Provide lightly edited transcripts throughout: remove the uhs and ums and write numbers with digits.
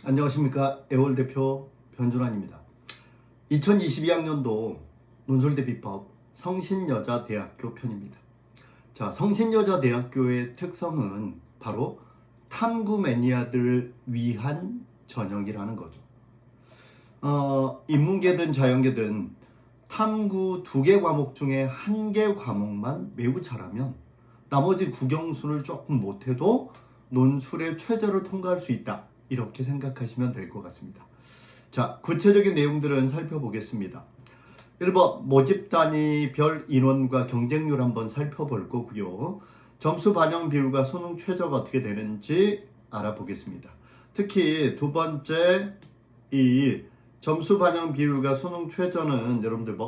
안녕하십니까. 애월 대표 변준환입니다. 2022학년도 논술대비법 성신여자대학교 편입니다. 자, 성신여자대학교의 특성은 바로 탐구 매니아들을 위한 전형이라는 거죠. 인문계든 자연계든 탐구 2개 과목 중에 1개 과목만 매우 잘하면 나머지 국영수를 조금 못해도 논술의 최저를 통과할 수 있다. 이렇게 생각하시면 될 것 같습니다. 자, 구체적인 내용들은 살펴보겠습니다. 1번 모집 단위별 인원과 경쟁률 한번 살펴볼 거고요. 점수 반영 비율과 수능 최저가 어떻게 되는지 알아보겠습니다. 특히 두 번째 이 점수 반영 비율과 수능 최저는 여러분들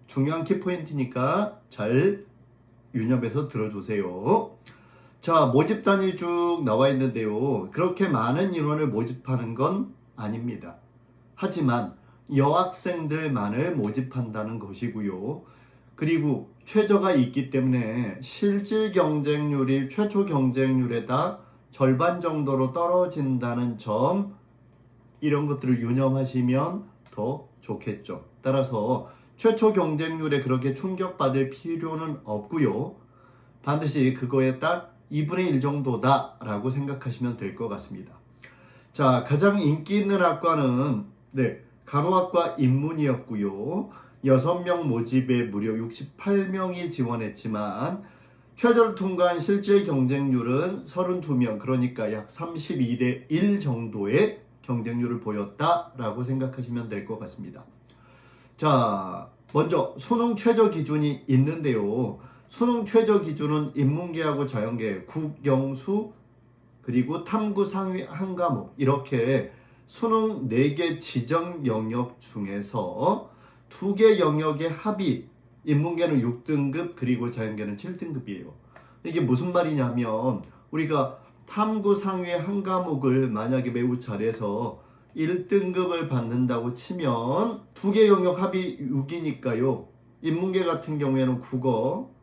중요한 키포인트니까 잘 유념해서 들어주세요. 자, 모집 단위 쭉 나와 있는데요. 그렇게 많은 인원을 모집하는 건 아닙니다. 하지만 여학생들만을 모집한다는 것이고요. 그리고 최저가 있기 때문에 실질 경쟁률이 최초 경쟁률에다 절반 정도로 떨어진다는 점, 이런 것들을 유념하시면 더 좋겠죠. 따라서 최초 경쟁률에 그렇게 충격받을 필요는 없고요. 반드시 그거에 딱 2분의 1 정도다 라고 생각하시면 될 것 같습니다. 자, 가장 인기 있는 학과는 간호학과 인문이었고요. 6명 모집에 무려 68명이 지원했지만 최저를 통과한 실질 경쟁률은 32명, 그러니까 약 32대 1 정도의 경쟁률을 보였다라고 생각하시면 될 것 같습니다. 자, 먼저 수능 최저 기준이 있는데요. 수능 최저 기준은 인문계하고 자연계, 국영수, 그리고 탐구 상위 한 과목, 이렇게 수능 4개 지정 영역 중에서 2개 영역의 합이, 인문계는 6등급 그리고 자연계는 7등급이에요. 이게 무슨 말이냐면 우리가 탐구 상위 한 과목을 만약에 매우 잘해서 1등급을 받는다고 치면 2개 영역 합이 6이니까요. 인문계 같은 경우에는 국어,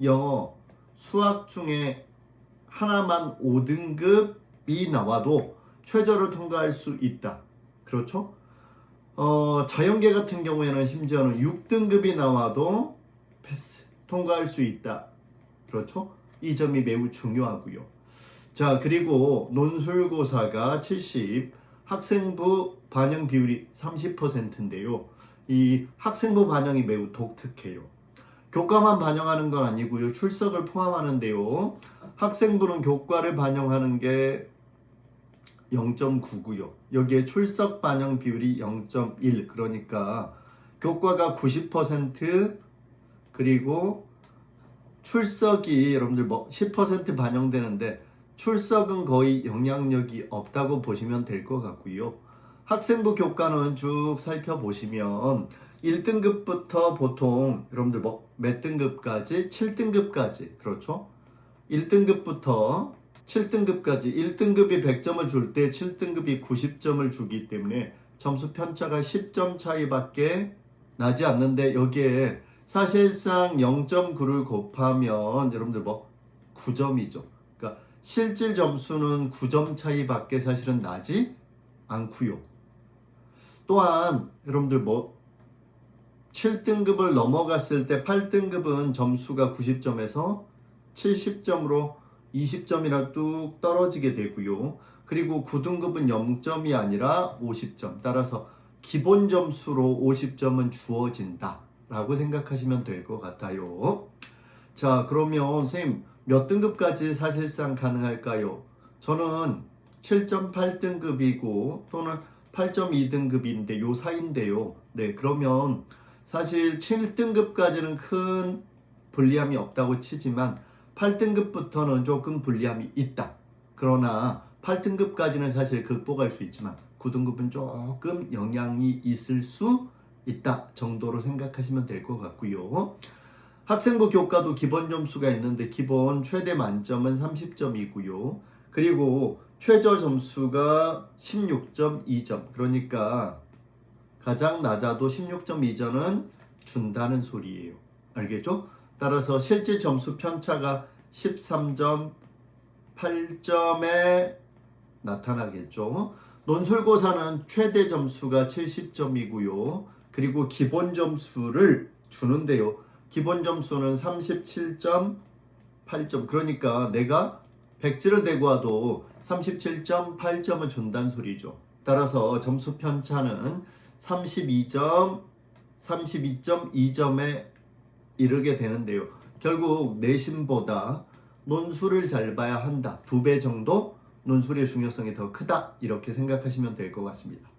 영어, 수학 중에 하나만 5등급이 나와도 최저를 통과할 수 있다. 그렇죠? 자연계 같은 경우에는 심지어는 6등급이 나와도 패스, 통과할 수 있다. 그렇죠? 이 점이 매우 중요하고요. 자, 그리고 논술고사가 70, 학생부 반영 비율이 30%인데요. 이 학생부 반영이 매우 독특해요. 교과만 반영하는 건 아니고요. 출석을 포함하는데요. 학생부는 교과를 반영하는 게 0.9고요. 여기에 출석 반영 비율이 0.1. 그러니까 교과가 90% 그리고 출석이 여러분들 10% 반영되는데 출석은 거의 영향력이 없다고 보시면 될 것 같고요. 학생부 교과는 쭉 살펴보시면 1등급부터 보통 여러분들 몇 등급까지? 7등급까지. 그렇죠? 1등급부터 7등급까지 1등급이 100점을 줄 때 7등급이 90점을 주기 때문에 점수 편차가 10점 차이밖에 나지 않는데 여기에 사실상 0.9를 곱하면 여러분들 9점이죠. 그러니까 실질 점수는 9점 차이밖에 사실은 나지 않고요. 또한 여러분들 7등급을 넘어갔을 때 8등급은 점수가 90점에서 70점으로 20점이나 뚝 떨어지게 되고요. 그리고 9등급은 0점이 아니라 50점. 따라서 기본 점수로 50점은 주어진다 라고 생각하시면 될 것 같아요. 자, 그러면 선생님 몇 등급까지 사실상 가능할까요? 저는 7.8등급이고 또는 8.2등급인데 요 사이인데요. 네, 그러면 사실 7등급까지는 큰 불리함이 없다고 치지만 8등급부터는 조금 불리함이 있다. 그러나 8등급까지는 사실 극복할 수 있지만 9등급은 조금 영향이 있을 수 있다 정도로 생각하시면 될 것 같고요. 학생부 교과도 기본 점수가 있는데 기본 최대 만점은 30점이고요. 그리고 최저 점수가 16.2점. 그러니까 가장 낮아도 16.2점은 준다는 소리예요. 알겠죠? 따라서 실질 점수 편차가 13점, 8점에 나타나겠죠. 논술고사는 최대 점수가 70점이고요. 그리고 기본 점수를 주는데요. 기본 점수는 37.8점. 그러니까 내가 백지를 대고 와도 37.8점을 준다는 소리죠. 따라서 점수 편차는 32.2점에 이르게 되는데요. 결국 내신보다 논술을 잘 봐야 한다. 2배 정도 논술의 중요성이 더 크다. 이렇게 생각하시면 될 것 같습니다.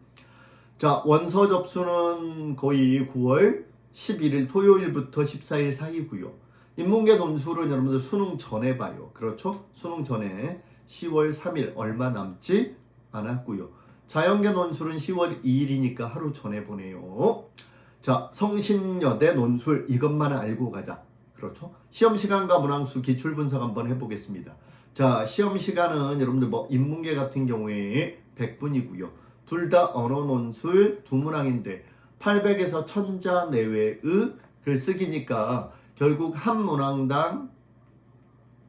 자, 원서 접수는 거의 9월 11일 토요일부터 14일 사이고요. 인문계 논술은 여러분들 수능 전에 봐요. 그렇죠? 수능 전에 10월 3일 얼마 남지 않았고요. 자연계 논술은 10월 2일이니까 하루 전에 보내요. 자, 성신여대 논술 이것만 알고 가자. 그렇죠? 시험 시간과 문항수 기출 분석 한번 해보겠습니다. 자, 시험 시간은 여러분들 인문계 같은 경우에 100분이고요. 둘 다 언어 논술 두 문항인데 800에서 1000자 내외의 글쓰기니까 결국 한 문항당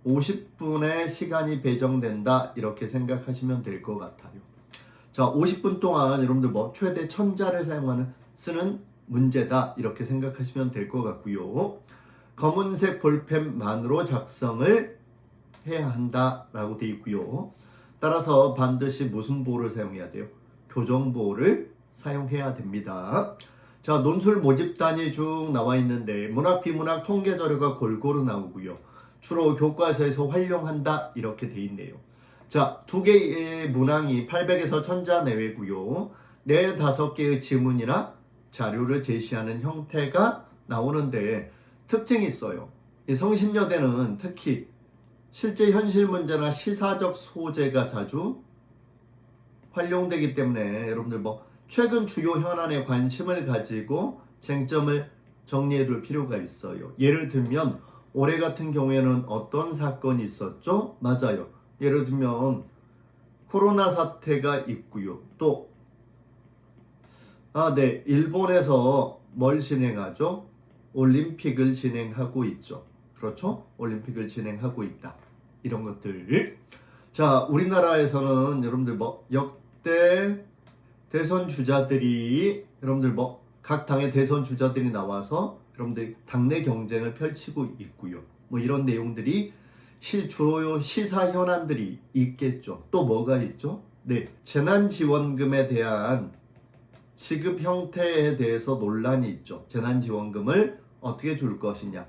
50분의 시간이 배정된다. 이렇게 생각하시면 될 것 같아요. 자, 50분 동안 여러분들 최대 1000자를 쓰는 문제다. 이렇게 생각하시면 될 것 같고요. 검은색 볼펜만으로 작성을 해야 한다라고 되어 있고요. 따라서 반드시 무슨 보호를 사용해야 돼요? 교정보호를 사용해야 됩니다. 자, 논술 모집단이 쭉 나와 있는데 문학, 비문학, 통계 자료가 골고루 나오고요. 주로 교과서에서 활용한다 이렇게 돼 있네요. 자, 2개의 문항이 800에서 1000자 내외고요. 4-5개의 지문이나 자료를 제시하는 형태가 나오는데 특징이 있어요. 이 성신여대는 특히 실제 현실 문제나 시사적 소재가 자주 활용되기 때문에 여러분들 최근 주요 현안에 관심을 가지고 쟁점을 정리해 둘 필요가 있어요. 예를 들면 올해 같은 경우에는 어떤 사건이 있었죠? 맞아요. 예를 들면 코로나 사태가 있고요. 또 일본에서 뭘 진행하죠? 올림픽을 진행하고 있죠. 그렇죠? 올림픽을 진행하고 있다. 이런 것들. 자, 우리나라에서는 여러분들 역대 대선 주자들이 여러분들 각 당의 대선 주자들이 나와서 여러분들 당내 경쟁을 펼치고 있고요. 이런 내용들이 주요 시사 현안들이 있겠죠. 또 뭐가 있죠? 네, 재난지원금에 대한 지급 형태에 대해서 논란이 있죠. 재난지원금을 어떻게 줄 것이냐,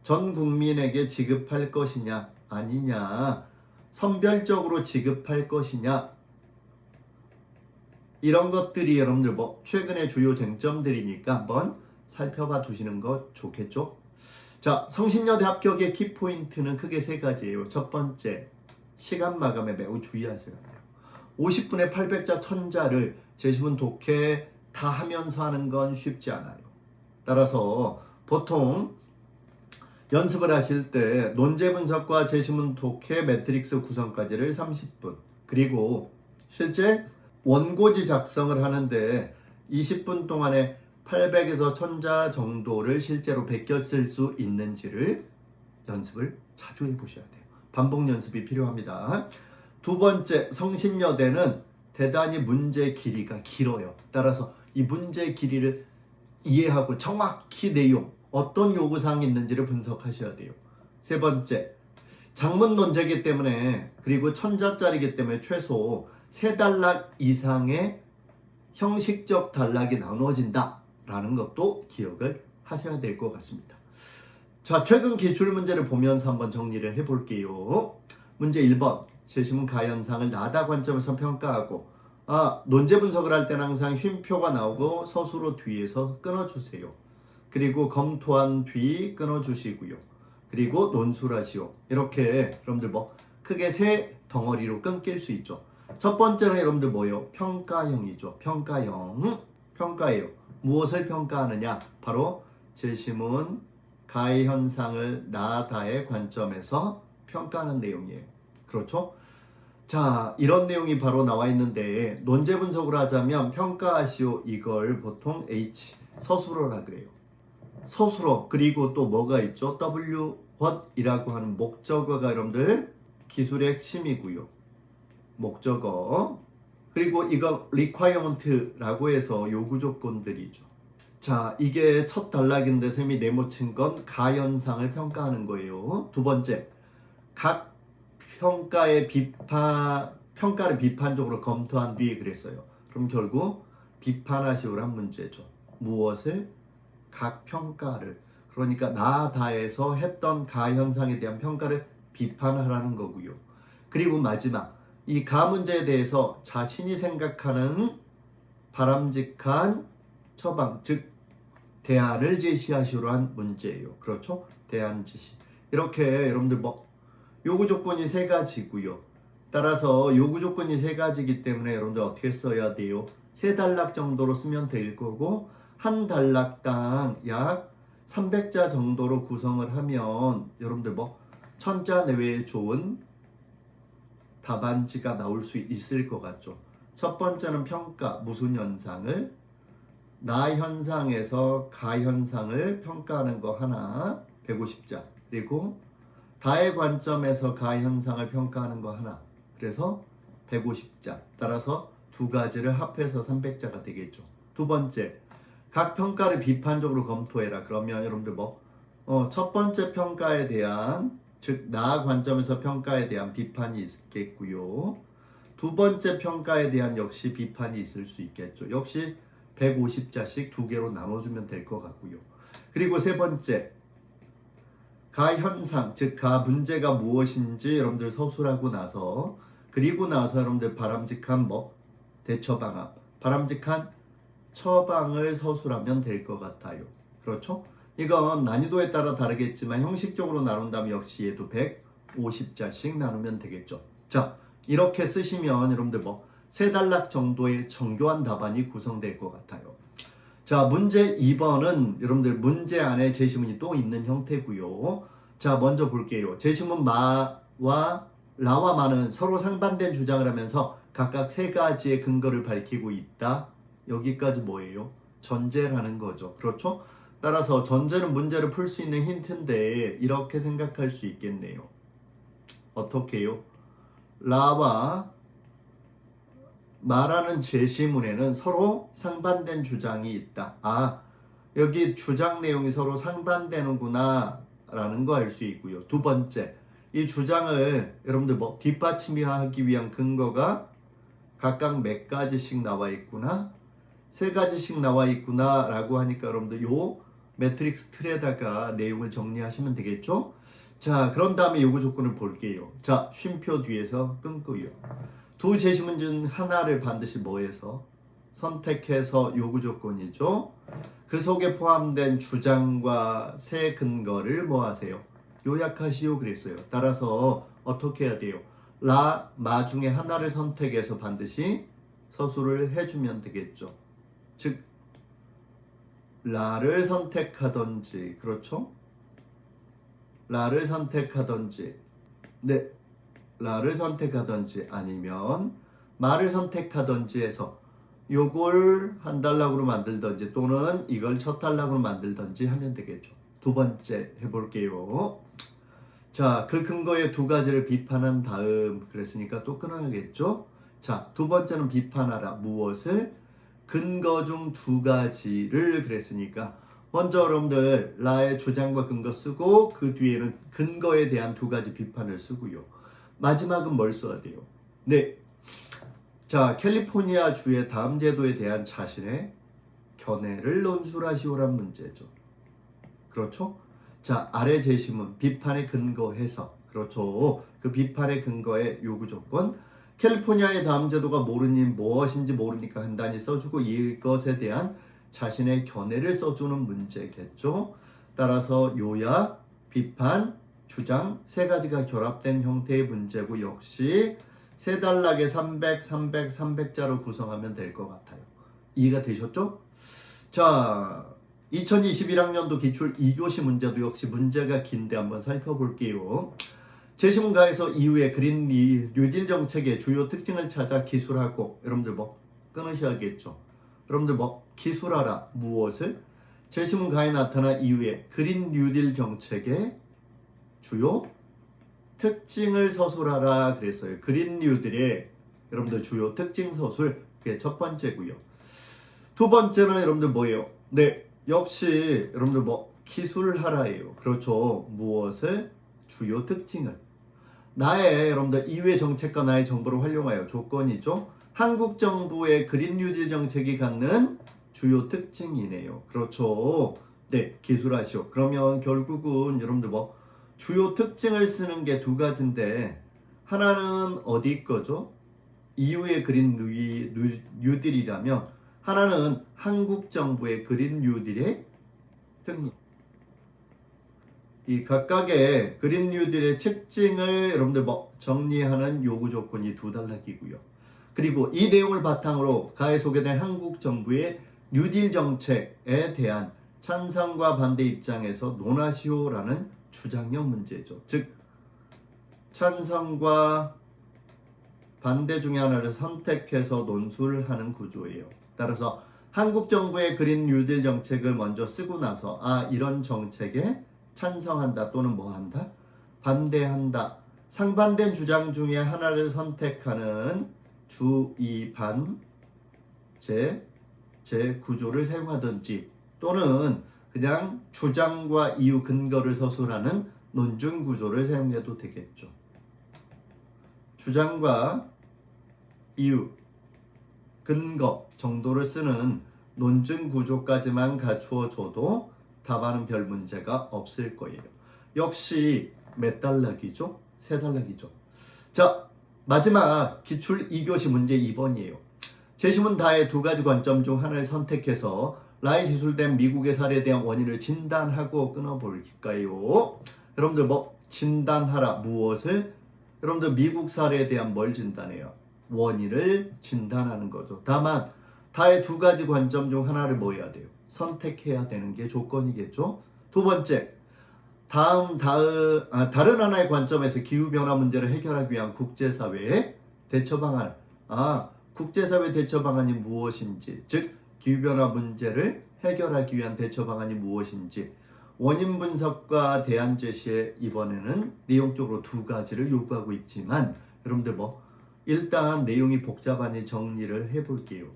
전 국민에게 지급할 것이냐 아니냐, 선별적으로 지급할 것이냐, 이런 것들이 여러분들 최근의 주요 쟁점들이니까 한번 살펴봐 두시는 것 좋겠죠. 자, 성신여대 합격의 키포인트는 크게 3가지예요. 첫 번째, 시간 마감에 매우 주의하셔야 돼요. 50분에 800자 1000자를 제시문 독해 다 하면서 하는 건 쉽지 않아요. 따라서 보통 연습을 하실 때 논제 분석과 제시문 독해 매트릭스 구성까지를 30분, 그리고 실제 원고지 작성을 하는데 20분 동안에 800에서 1000자 정도를 실제로 베껴 쓸 수 있는지를 연습을 자주 해보셔야 돼요. 반복 연습이 필요합니다. 두 번째, 성신여대는 대단히 문제 길이가 길어요. 따라서 이 문제 길이를 이해하고 정확히 내용, 어떤 요구사항이 있는지를 분석하셔야 돼요. 세 번째, 장문 논제이기 때문에, 그리고 1000자짜리이기 때문에 최소 3단락 이상의 형식적 단락이 나누어진다 라는 것도 기억을 하셔야 될 것 같습니다. 자, 최근 기출문제를 보면서 한번 정리를 해볼게요. 문제 1번, 제시문 가현상을 나다 관점에서 평가하고, 논제 분석을 할 때는 항상 쉼표가 나오고 서술어 뒤에서 끊어주세요. 그리고 검토한 뒤 끊어주시고요. 그리고 논술하시오. 이렇게 여러분들 크게 3덩어리로 끊길 수 있죠. 첫 번째는 여러분들 평가형이죠. 평가예요. 무엇을 평가하느냐? 바로 제시문 가해현상을 나다의 관점에서 평가하는 내용이에요. 그렇죠? 자, 이런 내용이 바로 나와 있는데 논제 분석을 하자면 평가하시오, 이걸 보통 H, 서술어라 그래요. 서술어, 그리고 또 뭐가 있죠? W, what이라고 하는 목적어가 여러분들 기술의 핵심이고요. 목적어, 그리고 이거 requirement라고 해서 요구 조건들이죠. 자, 이게 첫 단락인데 쌤이 네모친 건 가현상을 평가하는 거예요. 두 번째, 각 평가를 비판적으로 검토한 뒤에 그랬어요. 그럼 결국 비판하시오란 문제죠. 무엇을? 각 평가를. 그러니까 나다에서 했던 가현상에 대한 평가를 비판하라는 거고요. 그리고 마지막, 이 가 문제에 대해서 자신이 생각하는 바람직한 처방, 즉 대안을 제시하시오란 문제예요. 그렇죠? 대안 제시. 이렇게 여러분들 요구 조건이 세 가지고요. 따라서 요구 조건이 세 가지이기 때문에 여러분들 어떻게 써야 돼요? 세 단락 정도로 쓰면 될 거고, 한 단락당 약 300자 정도로 구성을 하면 여러분들 1000자 내외에 좋은 답안지가 나올 수 있을 것 같죠. 첫 번째는 평가, 무슨 현상을, 나 현상에서 가 현상을 평가하는 거 하나, 150자. 그리고 다의 관점에서 가 현상을 평가하는 거 하나, 그래서 150자. 따라서 두 가지를 합해서 300자가 되겠죠. 두 번째, 각 평가를 비판적으로 검토해라. 그러면 여러분들 첫 번째 평가에 대한, 즉 나 관점에서 평가에 대한 비판이 있겠고요. 두 번째 평가에 대한 역시 비판이 있을 수 있겠죠. 역시 150자씩 두 개로 나눠주면 될 것 같고요. 그리고 세 번째, 가 현상, 즉 가 문제가 무엇인지 여러분들 서술하고 나서, 그리고 나서 여러분들 바람직한 대처 방안, 바람직한 처방을 서술하면 될 것 같아요. 그렇죠? 이건 난이도에 따라 다르겠지만 형식적으로 나눈다면 역시 얘도 150자씩 나누면 되겠죠. 자, 이렇게 쓰시면 여러분들 세 단락 정도의 정교한 답안이 구성될 것 같아요. 자, 문제 2번은 여러분들 문제 안에 제시문이 또 있는 형태고요. 자, 먼저 볼게요. 제시문 마와 라와 마는 서로 상반된 주장을 하면서 각각 세 가지의 근거를 밝히고 있다. 여기까지 뭐예요? 전제라는 거죠. 그렇죠? 따라서 전제는 문제를 풀 수 있는 힌트인데 이렇게 생각할 수 있겠네요. 어떻게요? 라와 마라는 제시문에는 서로 상반된 주장이 있다. 아, 여기 주장 내용이 서로 상반되는구나 라는 거 알 수 있고요. 두 번째, 이 주장을 여러분들 뒷받침하기 위한 근거가 각각 몇 가지씩 나와 있구나, 세 가지씩 나와 있구나 라고 하니까 여러분들 요 매트릭스 틀에다가 내용을 정리하시면 되겠죠. 자, 그런 다음에 요구 조건을 볼게요. 자, 쉼표 뒤에서 끊고요. 두 제시문 중 하나를 반드시 뭐해서 선택해서 요구 조건이죠. 그 속에 포함된 주장과 세 근거를 뭐 하세요? 요약하시오 그랬어요. 따라서 어떻게 해야 돼요? 라, 마 중에 하나를 선택해서 반드시 서술을 해주면 되겠죠. 즉 라를 선택하던지, 그렇죠? 라를 선택하던지, 네, 라를 선택하던지 아니면 마를 선택하던지 해서 요걸 한 단락으로 만들던지 또는 이걸 첫 단락으로 만들던지 하면 되겠죠. 두 번째 해볼게요. 자, 그 근거의 두 가지를 비판한 다음, 그랬으니까 또 끊어야겠죠. 자, 두 번째는 비판하라. 무엇을? 근거 중 두 가지를 그랬으니까 먼저 여러분들 라의 주장과 근거 쓰고 그 뒤에는 근거에 대한 두 가지 비판을 쓰고요. 마지막은 뭘 써야 돼요? 네, 자, 캘리포니아 주의 다음 제도에 대한 자신의 견해를 논술하시오란 문제죠. 그렇죠? 자, 아래 제시문 비판에 근거해서, 그렇죠? 그 비판의 근거의 요구 조건, 캘리포니아의 다음 제도가 모르니 무엇인지 모르니까 한단위 써주고 이것에 대한 자신의 견해를 써주는 문제겠죠. 따라서 요약, 비판, 주장 세 가지가 결합된 형태의 문제고 역시 세 단락에 300, 300, 300자로 구성하면 될 것 같아요. 이해가 되셨죠? 자, 2021학년도 기출 2교시 문제도 역시 문제가 긴데 한번 살펴볼게요. 제시문가에서 이후에 그린 뉴딜 정책의 주요 특징을 찾아 기술하고, 여러분들 끊으셔야겠죠. 여러분들 기술하라. 무엇을? 제시문가에 나타난 이후에 그린 뉴딜 정책의 주요 특징을 서술하라 그랬어요. 그린 뉴딜의 여러분들 주요 특징 서술, 그게 첫 번째고요. 두 번째는 여러분들 뭐예요? 네, 역시 여러분들 뭐 기술하라예요. 그렇죠. 무엇을? 주요 특징을. 나의 여러분들 이외 정책과 나의 정보를 활용하여 조건이죠. 한국 정부의 그린 뉴딜 정책이 갖는 주요 특징이네요. 그렇죠. 네, 기술하시오. 그러면 결국은 여러분들 뭐 주요 특징을 쓰는 게 두 가지인데 하나는 어디 거죠? EU의 그린 뉴딜이라면 하나는 한국 정부의 그린 뉴딜의 특징. 이 각각의 그린 뉴딜의 특징을 여러분들 뭐 정리하는 요구 조건이 두 단락이고요. 그리고 이 내용을 바탕으로 가에 소개된 한국 정부의 뉴딜 정책에 대한 찬성과 반대 입장에서 논하시오라는 주장형 문제죠. 즉 찬성과 반대 중에 하나를 선택해서 논술을 하는 구조예요. 따라서 한국 정부의 그린 뉴딜 정책을 먼저 쓰고 나서 이런 정책에 찬성한다 또는 뭐 한다? 반대한다. 상반된 주장 중에 하나를 선택하는 주의반 제 구조를 사용하든지 또는 그냥 주장과 이유 근거를 서술하는 논증 구조를 사용해도 되겠죠. 주장과 이유, 근거 정도를 쓰는 논증 구조까지만 갖추어줘도 답하는 별 문제가 없을 거예요. 역시 몇 단락이죠? 세 단락이죠. 자, 마지막 기출 2교시 문제 2번이에요. 제시문 다의 두 가지 관점 중 하나를 선택해서 라에 기술된 미국의 사례에 대한 원인을 진단하고 끊어볼까요? 여러분들 뭐 진단하라 무엇을? 여러분들 미국 사례에 대한 뭘 진단해요? 원인을 진단하는 거죠. 다만 다의 두 가지 관점 중 하나를 뭐 해야 돼요? 선택해야 되는 게 조건이겠죠. 두 번째, 다른 하나의 관점에서 기후변화 문제를 해결하기 위한 국제사회의 대처 방안. 국제사회 대처 방안이 무엇인지, 즉 기후변화 문제를 해결하기 위한 대처 방안이 무엇인지 원인 분석과 대안 제시에 이번에는 내용적으로 두 가지를 요구하고 있지만 여러분들 뭐 일단 내용이 복잡하니 정리를 해볼게요.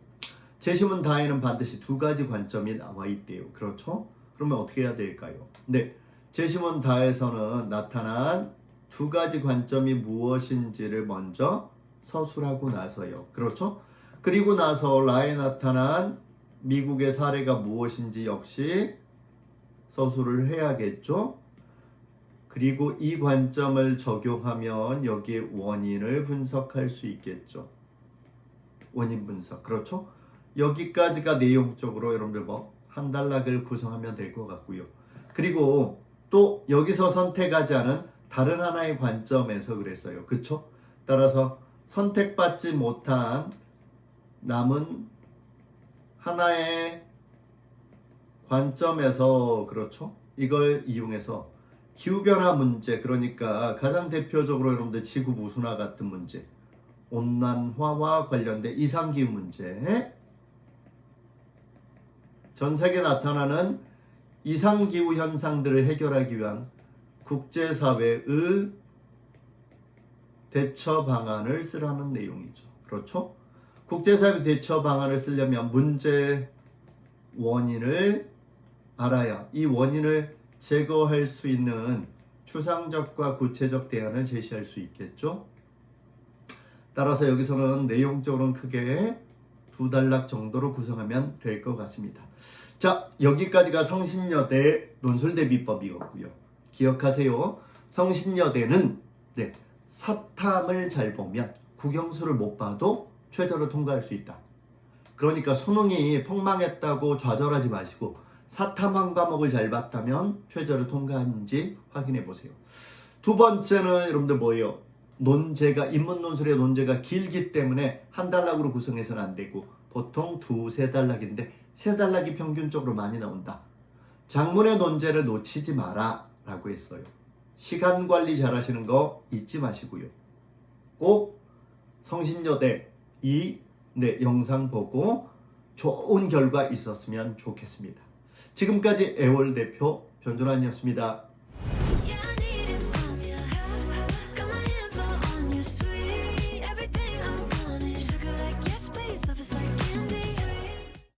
제시문 다에는 반드시 두 가지 관점이 나와 있대요. 그렇죠? 그러면 어떻게 해야 될까요? 네, 제시문 다에서는 나타난 두 가지 관점이 무엇인지를 먼저 서술하고 나서요. 그렇죠? 그리고 나서 라에 나타난 미국의 사례가 무엇인지 역시 서술을 해야겠죠? 그리고 이 관점을 적용하면 여기에 원인을 분석할 수 있겠죠. 원인 분석. 그렇죠? 여기까지가 내용적으로 여러분들 뭐 한 단락을 구성하면 될 것 같고요. 그리고 또 여기서 선택하지 않은 다른 하나의 관점에서 그랬어요. 그쵸? 따라서 선택받지 못한 남은 하나의 관점에서 그렇죠? 이걸 이용해서 기후변화 문제, 그러니까 가장 대표적으로 여러분들 지구 무순화 같은 문제, 온난화와 관련된 이상기후 문제, 전 세계에 나타나는 이상기후 현상들을 해결하기 위한 국제사회의 대처 방안을 쓰라는 내용이죠. 그렇죠? 국제사회 대처 방안을 쓰려면 문제 원인을 알아야 이 원인을 제거할 수 있는 추상적과 구체적 대안을 제시할 수 있겠죠. 따라서 여기서는 내용적으로는 크게 두 단락 정도로 구성하면 될 것 같습니다. 자, 여기까지가 성신여대 논술대비법이었고요. 기억하세요. 성신여대는 사탐을 잘 보면 국영수를 못 봐도 최저를 통과할 수 있다. 그러니까 수능이 폭망했다고 좌절하지 마시고 사탐 한 과목을 잘 봤다면 최저를 통과하는지 확인해 보세요. 두 번째는 여러분들 뭐예요? 논제가 인문 논술의 논제가 길기 때문에 한 단락으로 구성해서는 안 되고 보통 두세 단락인데 세 단락이 평균적으로 많이 나온다. 장문의 논제를 놓치지 마라 라고 했어요. 시간 관리 잘 하시는 거 잊지 마시고요. 꼭 성신여대 이 영상 보고 좋은 결과 있었으면 좋겠습니다. 지금까지 애월 대표 변준환이었습니다.